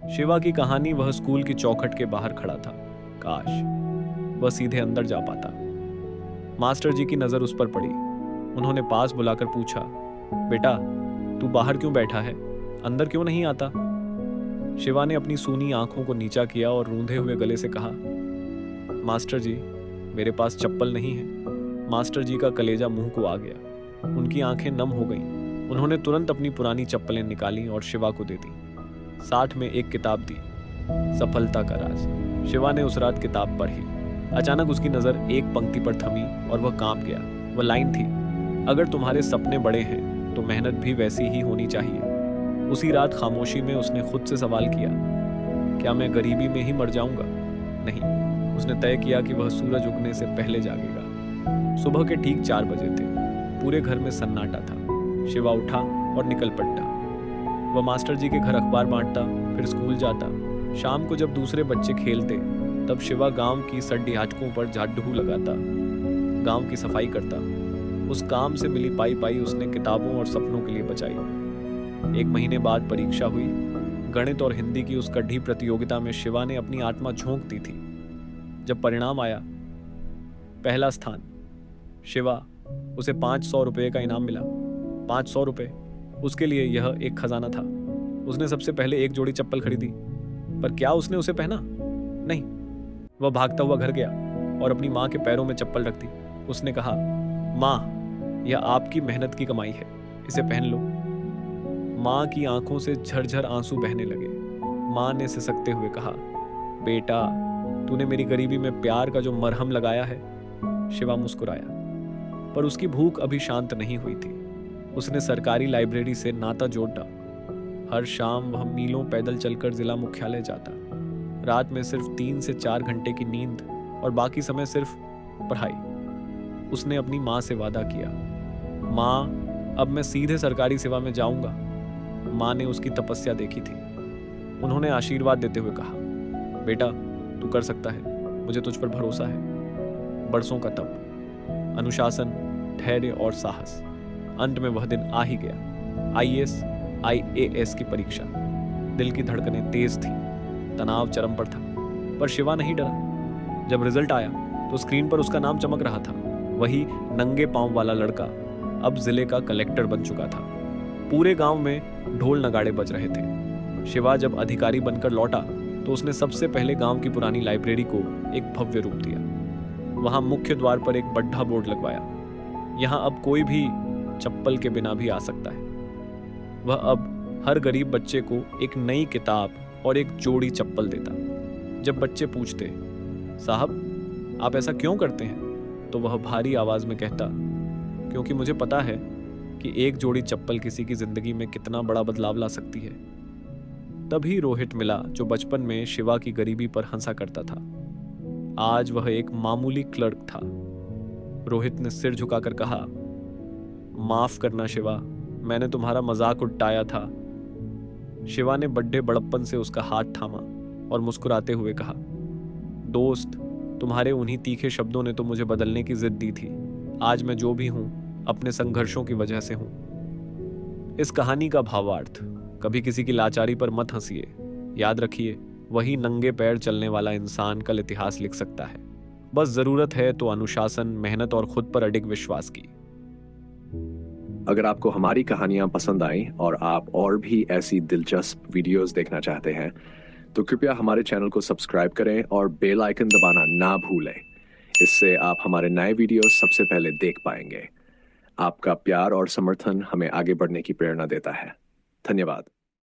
शिवा की कहानी वह स्कूल की चौखट के बाहर खड़ा था। काश वह सीधे अंदर जा पाता। मास्टर जी की नजर उस पर पड़ी। उन्होंने पास बुलाकर पूछा, बेटा तू बाहर क्यों बैठा है, अंदर क्यों नहीं आता? शिवा ने अपनी सूनी आंखों को नीचा किया और रूंधे हुए गले से कहा, मास्टर जी मेरे पास चप्पल नहीं है। मास्टर जी का कलेजा मुंह को आ गया। उनकी आंखें नम हो गईं। उन्होंने तुरंत अपनी पुरानी चप्पलें निकाली और शिवा को दे दी। साथ में एक किताब दी, सफलता का राज। शिवा ने उस रात किताब पढ़ी। अचानक उसकी नजर एक पंक्ति पर थमी और वह कांप गया। वह लाइन थी, अगर तुम्हारे सपने बड़े हैं तो मेहनत भी वैसी ही होनी चाहिए। उसी रात खामोशी में उसने खुद से सवाल किया, क्या मैं गरीबी में ही मर जाऊंगा? नहीं, उसने तय किया कि वह सूरज उगने से पहले जागेगा। सुबह के ठीक 4 बजे थे। पूरे घर में सन्नाटा था। शिवा उठा और निकल पड़ता। वह मास्टर जी के घर अखबार बांटता, फिर स्कूल जाता। शाम को जब दूसरे बच्चे खेलते तब शिवा गांव की सड्डियाचकों पर झाड़ू लगाता, गांव की सफाई करता। उस काम से मिली पाई पाई उसने किताबों और सपनों के लिए बचाई। 1 महीने बाद परीक्षा हुई। गणित और हिंदी की उस कढ़ी प्रतियोगिता में शिवा ने अपनी आत्मा झोंक दी थी। जब परिणाम आया, पहला स्थान, शिवा, उसे 500 रुपये का इनाम मिला। 500 रुपये, उसके लिए यह एक खजाना था। उसने सबसे पहले एक जोड़ी चप्पल खरीदी, पर क्या उसने उसे पहना? नहीं। वह भागता हुआ घर गया और अपनी माँ के पैरों में चप्पल रख दी। उसने कहा, माँ, यह आपकी मेहनत की कमाई है, इसे पहन लो। माँ की आंखों से झरझर आंसू बहने लगे। माँ ने सिसकते हुए कहा, बेटा, तूने मेरी गरीबी में प्यार का जो मरहम लगाया है। शिवा मुस्कुराया, पर उसकी भूख अभी शांत नहीं हुई थी। उसने सरकारी लाइब्रेरी से नाता जोड़ा। हर शाम वह मीलों पैदल चलकर जिला मुख्यालय जाता। रात में सिर्फ 3 से 4 घंटे की नींद और बाकी समय सिर्फ पढ़ाई। उसने अपनी माँ से वादा किया, माँ, अब मैं सीधे सरकारी सेवा में जाऊंगा। माँ ने उसकी तपस्या देखी थी। उन्होंने आशीर्वाद देते हुए कहा, बेटा, तू कर सकता है, मुझे तुझ पर भरोसा है। बरसों का तप, अनुशासन, धैर्य और साहस। अंत में वह दिन आ ही गया। आईएएस, आईएएस की परीक्षा। दिल की धड़कनें तेज थीं, तनाव चरम पर था, पर शिवा नहीं डरा। जब रिजल्ट आया तो स्क्रीन पर उसका नाम चमक रहा था। वही नंगे पांव वाला लड़का अब जिले का कलेक्टर बन चुका था। पूरे गांव में ढोल नगाड़े बज रहे थे। शिवा जब अधिकारी बनकर लौटा तो उसने सबसे पहले गांव की पुरानी लाइब्रेरी को एक भव्य रूप दिया। वहां मुख्य द्वार पर एक बड़ा बोर्ड लगवाया, यहां अब कोई भी चप्पल के बिना भी आ सकता है। वह अब हर गरीब बच्चे को एक नई किताब और एक जोड़ी चप्पल देता। जब बच्चे पूछते, साहब आप ऐसा क्यों करते हैं, तो वह भारी आवाज में कहता, क्योंकि मुझे पता है कि एक जोड़ी चप्पल किसी की जिंदगी में कितना बड़ा बदलाव ला सकती है। तभी रोहित मिला, जो बचपन में शिवा की गरीबी पर हंसा करता था। आज वह एक मामूली क्लर्क था। रोहित ने सिर झुकाकर कहा, माफ करना शिवा, मैंने तुम्हारा मजाक उड़ाया था। शिवा ने बड़े बड़प्पन से उसका हाथ थामा और मुस्कुराते हुए कहा, दोस्त, तुम्हारे उन्हीं तीखे शब्दों ने तो मुझे बदलने की जिद दी थी। आज मैं जो भी हूं, अपने संघर्षों की वजह से हूं। इस कहानी का भावार्थ, कभी किसी की लाचारी पर मत हंसिए। याद रखिए, वही नंगे पैर चलने वाला इंसान कल इतिहास लिख सकता है। बस जरूरत है तो अनुशासन, मेहनत और खुद पर अडिग विश्वास की। अगर आपको हमारी कहानियां पसंद आई और आप और भी ऐसी दिलचस्प वीडियोस देखना चाहते हैं तो कृपया हमारे चैनल को सब्सक्राइब करें और बेल आइकन दबाना ना भूलें। इससे आप हमारे नए वीडियोस सबसे पहले देख पाएंगे। आपका प्यार और समर्थन हमें आगे बढ़ने की प्रेरणा देता है। धन्यवाद।